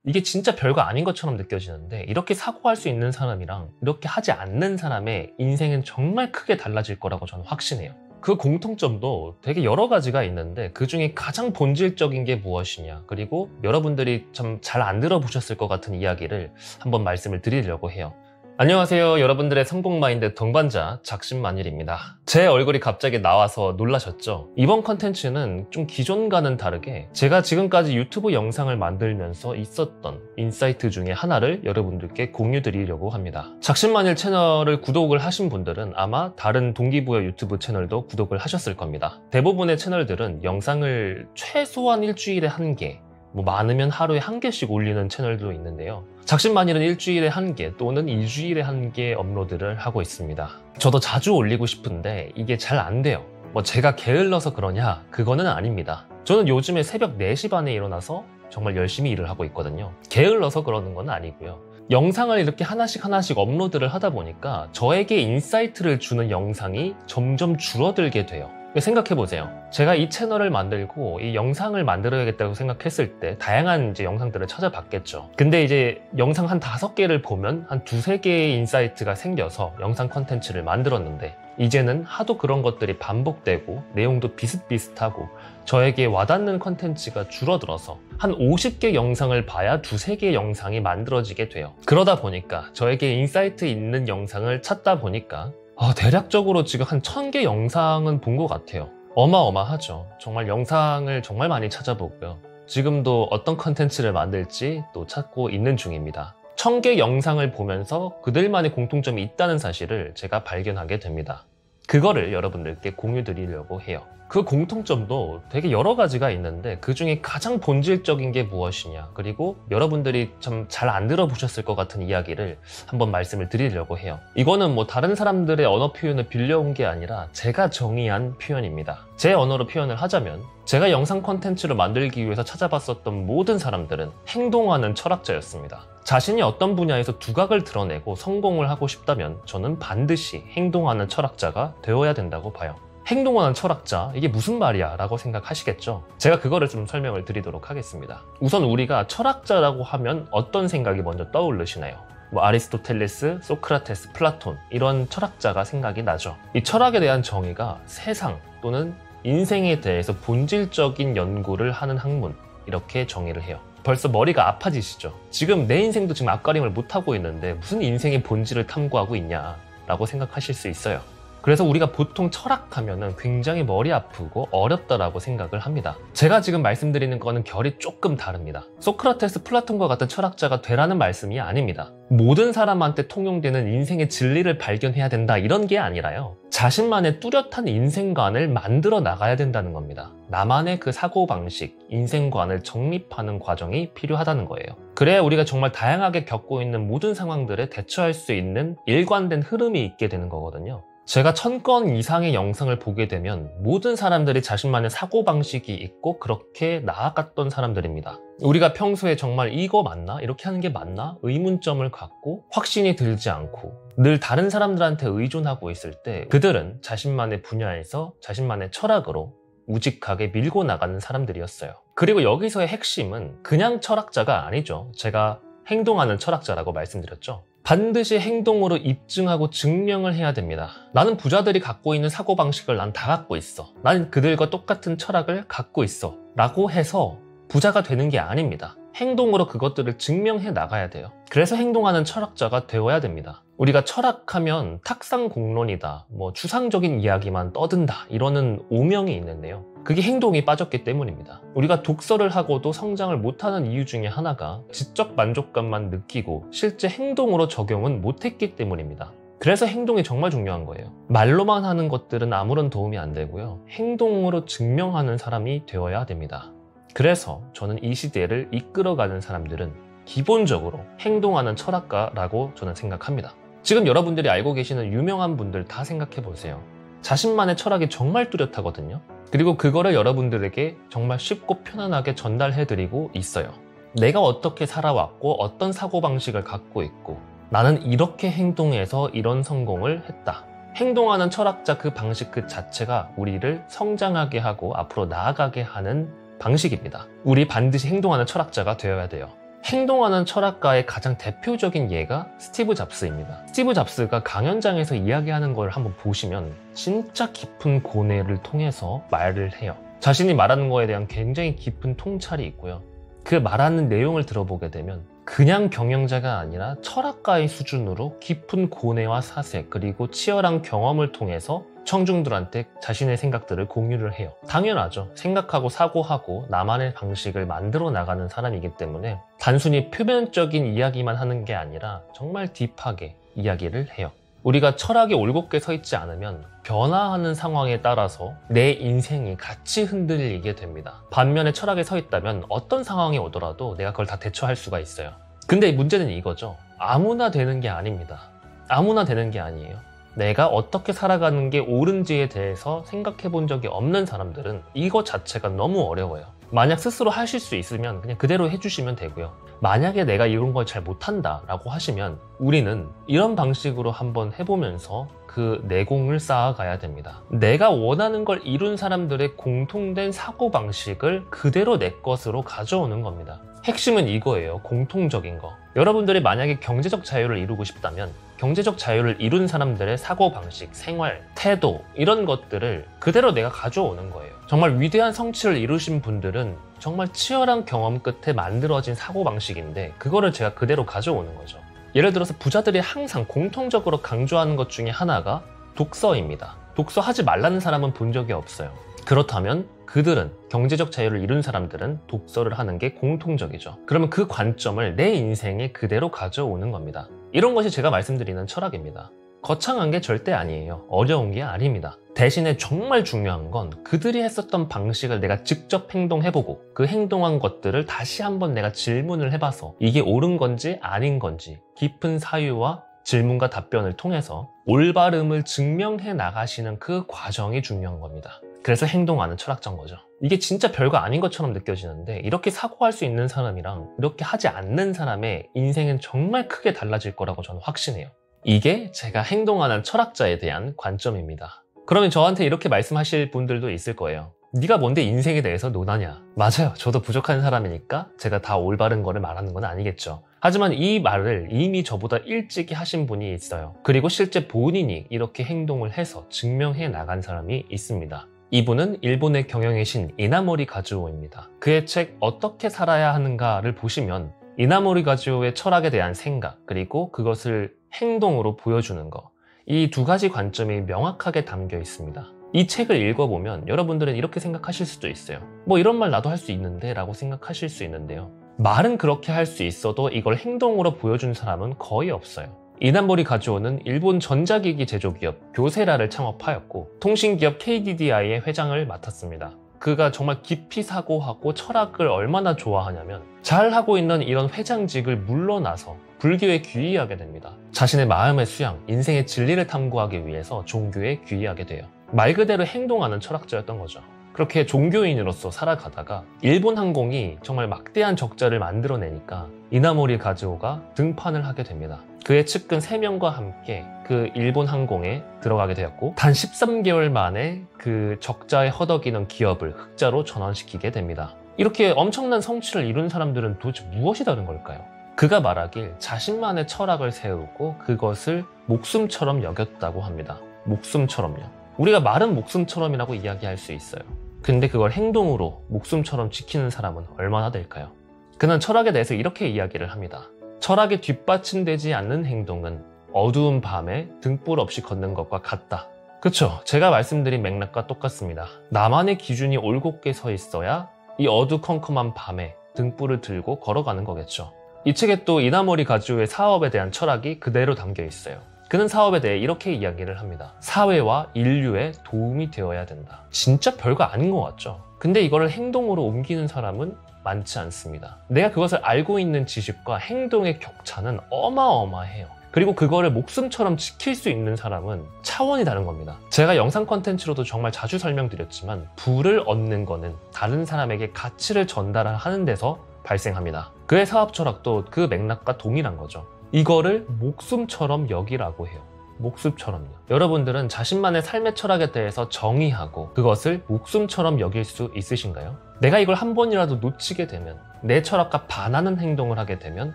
이게 진짜 별거 아닌 것처럼 느껴지는데 이렇게 사고할 수 있는 사람이랑 이렇게 하지 않는 사람의 인생은 정말 크게 달라질 거라고 저는 확신해요. 그 공통점도 되게 여러 가지가 있는데 그 중에 가장 본질적인 게 무엇이냐, 그리고 여러분들이 참 잘 안 들어보셨을 것 같은 이야기를 한번 말씀을 드리려고 해요. 안녕하세요. 여러분들의 성공 마인드 동반자 작심만일입니다. 제 얼굴이 갑자기 나와서 놀라셨죠? 이번 컨텐츠는 좀 기존과는 다르게 제가 지금까지 유튜브 영상을 만들면서 있었던 인사이트 중에 하나를 여러분들께 공유 드리려고 합니다. 작심만일 채널을 구독을 하신 분들은 아마 다른 동기부여 유튜브 채널도 구독을 하셨을 겁니다. 대부분의 채널들은 영상을 최소한 일주일에 한 개, 많으면 하루에 한 개씩 올리는 채널도 있는데요. 작심만일은 일주일에 한 개 또는 일주일에 한 개 업로드를 하고 있습니다. 저도 자주 올리고 싶은데 이게 잘 안 돼요. 제가 게을러서 그러냐? 그거는 아닙니다. 저는 요즘에 새벽 4시 반에 일어나서 정말 열심히 일을 하고 있거든요. 게을러서 그러는 건 아니고요. 영상을 이렇게 하나씩 업로드를 하다 보니까 저에게 인사이트를 주는 영상이 점점 줄어들게 돼요. 생각해보세요. 제가 이 채널을 만들고 이 영상을 만들어야겠다고 생각했을 때 다양한 이제 영상들을 찾아봤겠죠. 근데 이제 영상 한 5개를 보면 한 2-3개의 인사이트가 생겨서 영상 컨텐츠를 만들었는데 이제는 하도 그런 것들이 반복되고 내용도 비슷비슷하고 저에게 와닿는 컨텐츠가 줄어들어서 한 50개 영상을 봐야 2-3개의 영상이 만들어지게 돼요. 그러다 보니까 저에게 인사이트 있는 영상을 찾다 보니까 대략적으로 지금 한 1000개 영상은 본 것 같아요. 어마어마하죠. 정말 영상을 정말 많이 찾아보고요. 지금도 어떤 컨텐츠를 만들지 또 찾고 있는 중입니다. 1000개 영상을 보면서 그들만의 공통점이 있다는 사실을 제가 발견하게 됩니다. 그거를 여러분들께 공유 드리려고 해요. 그 공통점도 되게 여러 가지가 있는데 그 중에 가장 본질적인 게 무엇이냐, 그리고 여러분들이 참 잘 안 들어보셨을 것 같은 이야기를 한번 말씀을 드리려고 해요. 이거는 다른 사람들의 언어 표현을 빌려온 게 아니라 제가 정의한 표현입니다. 제 언어로 표현을 하자면 제가 영상 콘텐츠를 만들기 위해서 찾아봤었던 모든 사람들은 행동하는 철학자였습니다. 자신이 어떤 분야에서 두각을 드러내고 성공을 하고 싶다면 저는 반드시 행동하는 철학자가 되어야 된다고 봐요. 행동하는 철학자, 이게 무슨 말이야? 라고 생각하시겠죠? 제가 그거를 좀 설명을 드리도록 하겠습니다. 우선 우리가 철학자라고 하면 어떤 생각이 먼저 떠오르시나요? 아리스토텔레스, 소크라테스, 플라톤 이런 철학자가 생각이 나죠. 이 철학에 대한 정의가 세상 또는 인생에 대해서 본질적인 연구를 하는 학문, 이렇게 정의를 해요. 벌써 머리가 아파지시죠? 지금 내 인생도 지금 앞가림을 못하고 있는데 무슨 인생의 본질을 탐구하고 있냐 라고 생각하실 수 있어요. 그래서 우리가 보통 철학하면은 굉장히 머리 아프고 어렵다라고 생각을 합니다. 제가 지금 말씀드리는 거는 결이 조금 다릅니다. 소크라테스, 플라톤과 같은 철학자가 되라는 말씀이 아닙니다. 모든 사람한테 통용되는 인생의 진리를 발견해야 된다 이런 게 아니라요. 자신만의 뚜렷한 인생관을 만들어 나가야 된다는 겁니다. 나만의 그 사고방식, 인생관을 정립하는 과정이 필요하다는 거예요. 그래야 우리가 정말 다양하게 겪고 있는 모든 상황들에 대처할 수 있는 일관된 흐름이 있게 되는 거거든요. 제가 1000건 이상의 영상을 보게 되면 모든 사람들이 자신만의 사고방식이 있고 그렇게 나아갔던 사람들입니다. 우리가 평소에 정말 이거 맞나? 이렇게 하는 게 맞나? 의문점을 갖고 확신이 들지 않고 늘 다른 사람들한테 의존하고 있을 때 그들은 자신만의 분야에서 자신만의 철학으로 우직하게 밀고 나가는 사람들이었어요. 그리고 여기서의 핵심은 그냥 철학자가 아니죠. 제가 행동하는 철학자라고 말씀드렸죠. 반드시 행동으로 입증하고 증명을 해야 됩니다. 나는 부자들이 갖고 있는 사고방식을 난 다 갖고 있어. 난 그들과 똑같은 철학을 갖고 있어. 라고 해서 부자가 되는 게 아닙니다. 행동으로 그것들을 증명해 나가야 돼요. 그래서 행동하는 철학자가 되어야 됩니다. 우리가 철학하면 탁상공론이다, 추상적인 이야기만 떠든다 이러는 오명이 있는데요. 그게 행동이 빠졌기 때문입니다. 우리가 독서를 하고도 성장을 못하는 이유 중에 하나가 지적 만족감만 느끼고 실제 행동으로 적용은 못했기 때문입니다. 그래서 행동이 정말 중요한 거예요. 말로만 하는 것들은 아무런 도움이 안 되고요. 행동으로 증명하는 사람이 되어야 됩니다. 그래서 저는 이 시대를 이끌어가는 사람들은 기본적으로 행동하는 철학가라고 저는 생각합니다. 지금 여러분들이 알고 계시는 유명한 분들 다 생각해 보세요. 자신만의 철학이 정말 뚜렷하거든요. 그리고 그거를 여러분들에게 정말 쉽고 편안하게 전달해드리고 있어요. 내가 어떻게 살아왔고 어떤 사고방식을 갖고 있고 나는 이렇게 행동해서 이런 성공을 했다. 행동하는 철학자 그 방식 그 자체가 우리를 성장하게 하고 앞으로 나아가게 하는 방식입니다. 우리 반드시 행동하는 철학자가 되어야 돼요. 행동하는 철학가의 가장 대표적인 예가 스티브 잡스입니다. 스티브 잡스가 강연장에서 이야기하는 걸 한번 보시면 진짜 깊은 고뇌를 통해서 말을 해요. 자신이 말하는 거에 대한 굉장히 깊은 통찰이 있고요. 그 말하는 내용을 들어보게 되면 그냥 경영자가 아니라 철학가의 수준으로 깊은 고뇌와 사색 그리고 치열한 경험을 통해서 청중들한테 자신의 생각들을 공유를 해요. 당연하죠. 생각하고 사고하고 나만의 방식을 만들어 나가는 사람이기 때문에 단순히 표면적인 이야기만 하는 게 아니라 정말 딥하게 이야기를 해요. 우리가 철학이 올곧게 서 있지 않으면 변화하는 상황에 따라서 내 인생이 같이 흔들리게 됩니다. 반면에 철학에 서 있다면 어떤 상황이 오더라도 내가 그걸 다 대처할 수가 있어요. 근데 문제는 이거죠. 아무나 되는 게 아닙니다. 아무나 되는 게 아니에요. 내가 어떻게 살아가는 게 옳은지에 대해서 생각해 본 적이 없는 사람들은 이거 자체가 너무 어려워요. 만약 스스로 하실 수 있으면 그냥 그대로 해주시면 되고요. 만약에 내가 이런 걸 잘 못한다 라고 하시면 우리는 이런 방식으로 한번 해보면서 그 내공을 쌓아가야 됩니다. 내가 원하는 걸 이룬 사람들의 공통된 사고방식을 그대로 내 것으로 가져오는 겁니다. 핵심은 이거예요. 공통적인 거. 여러분들이 만약에 경제적 자유를 이루고 싶다면 경제적 자유를 이룬 사람들의 사고방식, 생활, 태도 이런 것들을 그대로 내가 가져오는 거예요. 정말 위대한 성취를 이루신 분들은 정말 치열한 경험 끝에 만들어진 사고방식인데 그거를 제가 그대로 가져오는 거죠. 예를 들어서 부자들이 항상 공통적으로 강조하는 것 중에 하나가 독서입니다. 독서하지 말라는 사람은 본 적이 없어요. 그렇다면 그들은 경제적 자유를 이룬 사람들은 독서를 하는 게 공통적이죠. 그러면 그 관점을 내 인생에 그대로 가져오는 겁니다. 이런 것이 제가 말씀드리는 철학입니다. 거창한 게 절대 아니에요. 어려운 게 아닙니다. 대신에 정말 중요한 건 그들이 했었던 방식을 내가 직접 행동해보고 그 행동한 것들을 다시 한번 내가 질문을 해봐서 이게 옳은 건지 아닌 건지 깊은 사유와 질문과 답변을 통해서 올바름을 증명해 나가시는 그 과정이 중요한 겁니다. 그래서 행동하는 철학자인 거죠. 이게 진짜 별거 아닌 것처럼 느껴지는데 이렇게 사고할 수 있는 사람이랑 이렇게 하지 않는 사람의 인생은 정말 크게 달라질 거라고 저는 확신해요. 이게 제가 행동하는 철학자에 대한 관점입니다. 그러면 저한테 이렇게 말씀하실 분들도 있을 거예요. 네가 뭔데 인생에 대해서 논하냐? 맞아요. 저도 부족한 사람이니까 제가 다 올바른 거를 말하는 건 아니겠죠. 하지만 이 말을 이미 저보다 일찍이 하신 분이 있어요. 그리고 실제 본인이 이렇게 행동을 해서 증명해 나간 사람이 있습니다. 이분은 일본의 경영의 신 이나모리 가즈오입니다. 그의 책 어떻게 살아야 하는가를 보시면 이나모리 가즈오의 철학에 대한 생각 그리고 그것을 행동으로 보여주는 거, 이 두 가지 관점이 명확하게 담겨 있습니다. 이 책을 읽어보면 여러분들은 이렇게 생각하실 수도 있어요. 뭐 이런 말 나도 할 수 있는데 라고 생각하실 수 있는데요. 말은 그렇게 할 수 있어도 이걸 행동으로 보여준 사람은 거의 없어요. 이나모리 가즈오는 일본 전자기기 제조기업 교세라를 창업하였고 통신기업 KDDI의 회장을 맡았습니다. 그가 정말 깊이 사고하고 철학을 얼마나 좋아하냐면 잘하고 있는 이런 회장직을 물러나서 불교에 귀의하게 됩니다. 자신의 마음의 수양, 인생의 진리를 탐구하기 위해서 종교에 귀의하게 돼요. 말 그대로 행동하는 철학자였던 거죠. 그렇게 종교인으로서 살아가다가 일본 항공이 정말 막대한 적자를 만들어내니까 이나모리 가즈오가 등판을 하게 됩니다. 그의 측근 3명과 함께 그 일본 항공에 들어가게 되었고 단 13개월 만에 그 적자에 허덕이는 기업을 흑자로 전환시키게 됩니다. 이렇게 엄청난 성취를 이룬 사람들은 도대체 무엇이 다른 걸까요? 그가 말하길 자신만의 철학을 세우고 그것을 목숨처럼 여겼다고 합니다. 목숨처럼요. 우리가 말은 목숨처럼이라고 이야기할 수 있어요. 근데 그걸 행동으로 목숨처럼 지키는 사람은 얼마나 될까요? 그는 철학에 대해서 이렇게 이야기를 합니다. 철학에 뒷받침되지 않는 행동은 어두운 밤에 등불 없이 걷는 것과 같다. 그쵸? 제가 말씀드린 맥락과 똑같습니다. 나만의 기준이 올곧게 서 있어야 이 어두컴컴한 밤에 등불을 들고 걸어가는 거겠죠. 이 책에 또 이나모리 가즈오의 사업에 대한 철학이 그대로 담겨 있어요. 그는 사업에 대해 이렇게 이야기를 합니다. 사회와 인류에 도움이 되어야 된다. 진짜 별거 아닌 것 같죠? 근데 이거를 행동으로 옮기는 사람은 많지 않습니다. 내가 그것을 알고 있는 지식과 행동의 격차는 어마어마해요. 그리고 그거를 목숨처럼 지킬 수 있는 사람은 차원이 다른 겁니다. 제가 영상 컨텐츠로도 정말 자주 설명드렸지만 부를 얻는 거는 다른 사람에게 가치를 전달하는 데서 발생합니다. 그의 사업 철학도 그 맥락과 동일한 거죠. 이거를 목숨처럼 여기라고 해요. 목숨처럼요. 여러분들은 자신만의 삶의 철학에 대해서 정의하고 그것을 목숨처럼 여길 수 있으신가요? 내가 이걸 한 번이라도 놓치게 되면, 내 철학과 반하는 행동을 하게 되면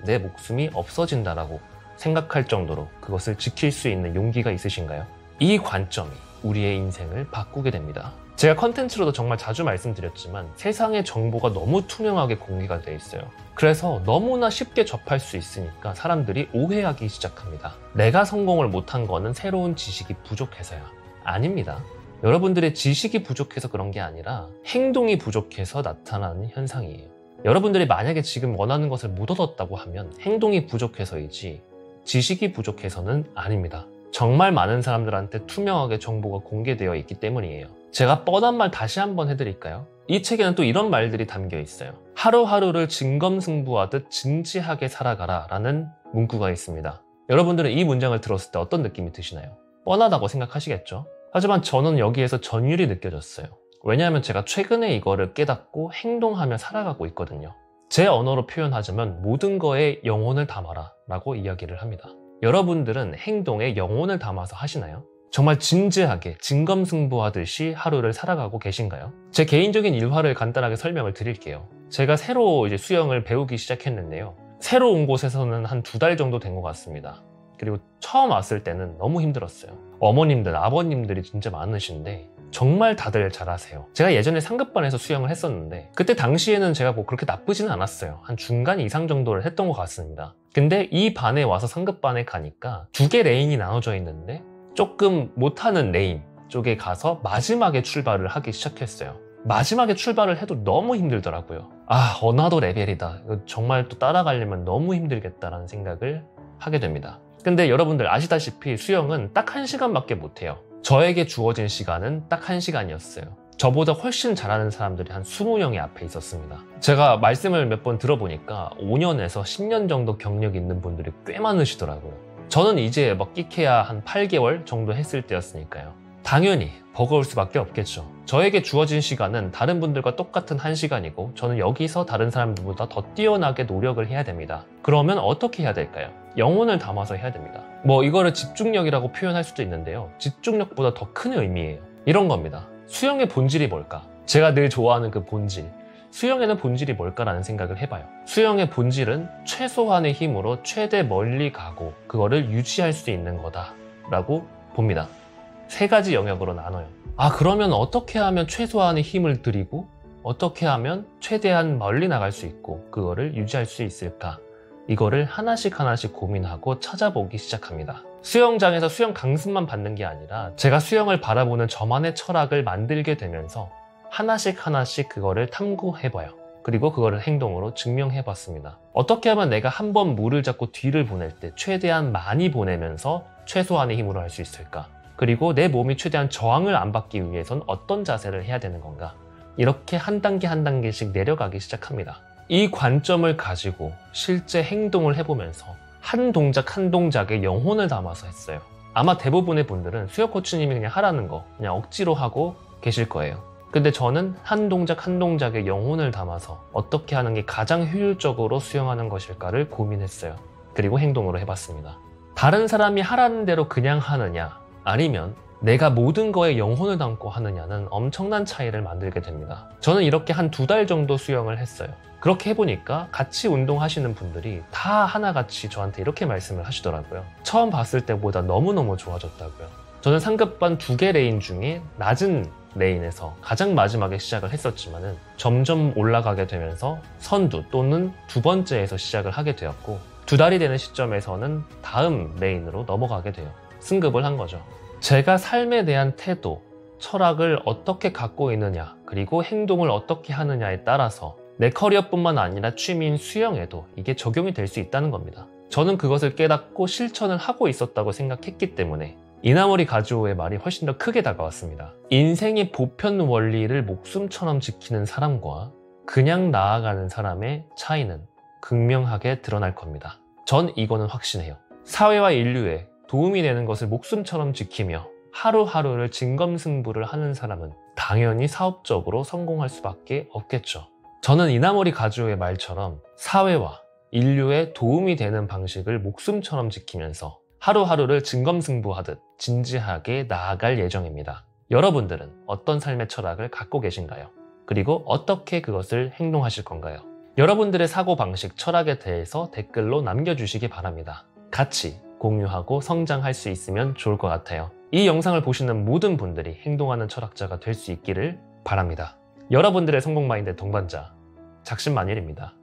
내 목숨이 없어진다라고 생각할 정도로 그것을 지킬 수 있는 용기가 있으신가요? 이 관점이 우리의 인생을 바꾸게 됩니다. 제가 컨텐츠로도 정말 자주 말씀드렸지만 세상의 정보가 너무 투명하게 공개가 돼 있어요. 그래서 너무나 쉽게 접할 수 있으니까 사람들이 오해하기 시작합니다. 내가 성공을 못한 거는 새로운 지식이 부족해서야. 아닙니다. 여러분들의 지식이 부족해서 그런 게 아니라 행동이 부족해서 나타나는 현상이에요. 여러분들이 만약에 지금 원하는 것을 못 얻었다고 하면 행동이 부족해서이지 지식이 부족해서는 아닙니다. 정말 많은 사람들한테 투명하게 정보가 공개되어 있기 때문이에요. 제가 뻔한 말 다시 한번 해드릴까요? 이 책에는 또 이런 말들이 담겨 있어요. 하루하루를 진검승부하듯 진지하게 살아가라 라는 문구가 있습니다. 여러분들은 이 문장을 들었을 때 어떤 느낌이 드시나요? 뻔하다고 생각하시겠죠? 하지만 저는 여기에서 전율이 느껴졌어요. 왜냐하면 제가 최근에 이거를 깨닫고 행동하며 살아가고 있거든요. 제 언어로 표현하자면 모든 거에 영혼을 담아라 라고 이야기를 합니다. 여러분들은 행동에 영혼을 담아서 하시나요? 정말 진지하게 진검승부하듯이 하루를 살아가고 계신가요? 제 개인적인 일화를 간단하게 설명을 드릴게요. 제가 새로 이제 수영을 배우기 시작했는데요. 새로 온 곳에서는 한 2달 정도 된 것 같습니다. 그리고 처음 왔을 때는 너무 힘들었어요. 어머님들, 아버님들이 진짜 많으신데 정말 다들 잘하세요. 제가 예전에 상급반에서 수영을 했었는데 그때 당시에는 제가 뭐 그렇게 나쁘지는 않았어요. 한 중간 이상 정도를 했던 것 같습니다. 근데 이 반에 와서 상급반에 가니까 2개 레인이 나눠져 있는데 조금 못하는 레인 쪽에 가서 마지막에 출발을 하기 시작했어요. 마지막에 출발을 해도 너무 힘들더라고요. 아, 언어도 레벨이다. 이거 정말 또 따라가려면 너무 힘들겠다라는 생각을 하게 됩니다. 근데 여러분들 아시다시피 수영은 딱 1시간밖에 못해요. 저에게 주어진 시간은 딱 1시간이었어요. 저보다 훨씬 잘하는 사람들이 한 20명이 앞에 있었습니다. 제가 말씀을 몇 번 들어보니까 5년에서 10년 정도 경력 있는 분들이 꽤 많으시더라고요. 저는 이제 막 끼케야 한 8개월 정도 했을 때였으니까요. 당연히 버거울 수밖에 없겠죠. 저에게 주어진 시간은 다른 분들과 똑같은 1시간이고 저는 여기서 다른 사람들보다 더 뛰어나게 노력을 해야 됩니다. 그러면 어떻게 해야 될까요? 영혼을 담아서 해야 됩니다. 뭐 이거를 집중력이라고 표현할 수도 있는데요. 집중력보다 더 큰 의미예요. 이런 겁니다. 수영의 본질이 뭘까? 제가 늘 좋아하는 그 본질. 수영에는 본질이 뭘까라는 생각을 해봐요. 수영의 본질은 최소한의 힘으로 최대 멀리 가고 그거를 유지할 수 있는 거다라고 봅니다. 3가지 영역으로 나눠요. 아, 그러면 어떻게 하면 최소한의 힘을 들이고 어떻게 하면 최대한 멀리 나갈 수 있고 그거를 유지할 수 있을까? 이거를 하나씩 고민하고 찾아보기 시작합니다. 수영장에서 수영 강습만 받는 게 아니라 제가 수영을 바라보는 저만의 철학을 만들게 되면서 하나씩 그거를 탐구해봐요. 그리고 그거를 행동으로 증명해봤습니다. 어떻게 하면 내가 한 번 물을 잡고 뒤를 보낼 때 최대한 많이 보내면서 최소한의 힘으로 할 수 있을까? 그리고 내 몸이 최대한 저항을 안 받기 위해선 어떤 자세를 해야 되는 건가? 이렇게 한 단계씩 내려가기 시작합니다. 이 관점을 가지고 실제 행동을 해보면서 한 동작에 영혼을 담아서 했어요. 아마 대부분의 분들은 수영 코치님이 그냥 하라는 거 그냥 억지로 하고 계실 거예요. 근데 저는 한 동작에 영혼을 담아서 어떻게 하는 게 가장 효율적으로 수영하는 것일까를 고민했어요. 그리고 행동으로 해봤습니다. 다른 사람이 하라는 대로 그냥 하느냐 아니면 내가 모든 거에 영혼을 담고 하느냐는 엄청난 차이를 만들게 됩니다. 저는 이렇게 한 2달 정도 수영을 했어요. 그렇게 해보니까 같이 운동하시는 분들이 다 하나같이 저한테 이렇게 말씀을 하시더라고요. 처음 봤을 때보다 너무너무 좋아졌다고요. 저는 상급반 2개 레인 중에 낮은 레인에서 가장 마지막에 시작을 했었지만은 점점 올라가게 되면서 선두 또는 2번째에서 시작을 하게 되었고 2달이 되는 시점에서는 다음 레인으로 넘어가게 돼요. 승급을 한 거죠. 제가 삶에 대한 태도, 철학을 어떻게 갖고 있느냐 그리고 행동을 어떻게 하느냐에 따라서 내 커리어뿐만 아니라 취미인 수영에도 이게 적용이 될 수 있다는 겁니다. 저는 그것을 깨닫고 실천을 하고 있었다고 생각했기 때문에 이나모리 가즈오의 말이 훨씬 더 크게 다가왔습니다. 인생의 보편 원리를 목숨처럼 지키는 사람과 그냥 나아가는 사람의 차이는 극명하게 드러날 겁니다. 전 이거는 확신해요. 사회와 인류에 도움이 되는 것을 목숨처럼 지키며 하루하루를 진검승부를 하는 사람은 당연히 사업적으로 성공할 수밖에 없겠죠. 저는 이나모리 가즈오의 말처럼 사회와 인류에 도움이 되는 방식을 목숨처럼 지키면서 하루하루를 진검승부하듯 진지하게 나아갈 예정입니다. 여러분들은 어떤 삶의 철학을 갖고 계신가요? 그리고 어떻게 그것을 행동하실 건가요? 여러분들의 사고방식, 철학에 대해서 댓글로 남겨주시기 바랍니다. 같이 공유하고 성장할 수 있으면 좋을 것 같아요. 이 영상을 보시는 모든 분들이 행동하는 철학자가 될 수 있기를 바랍니다. 여러분들의 성공 마인드 동반자 작심만일입니다.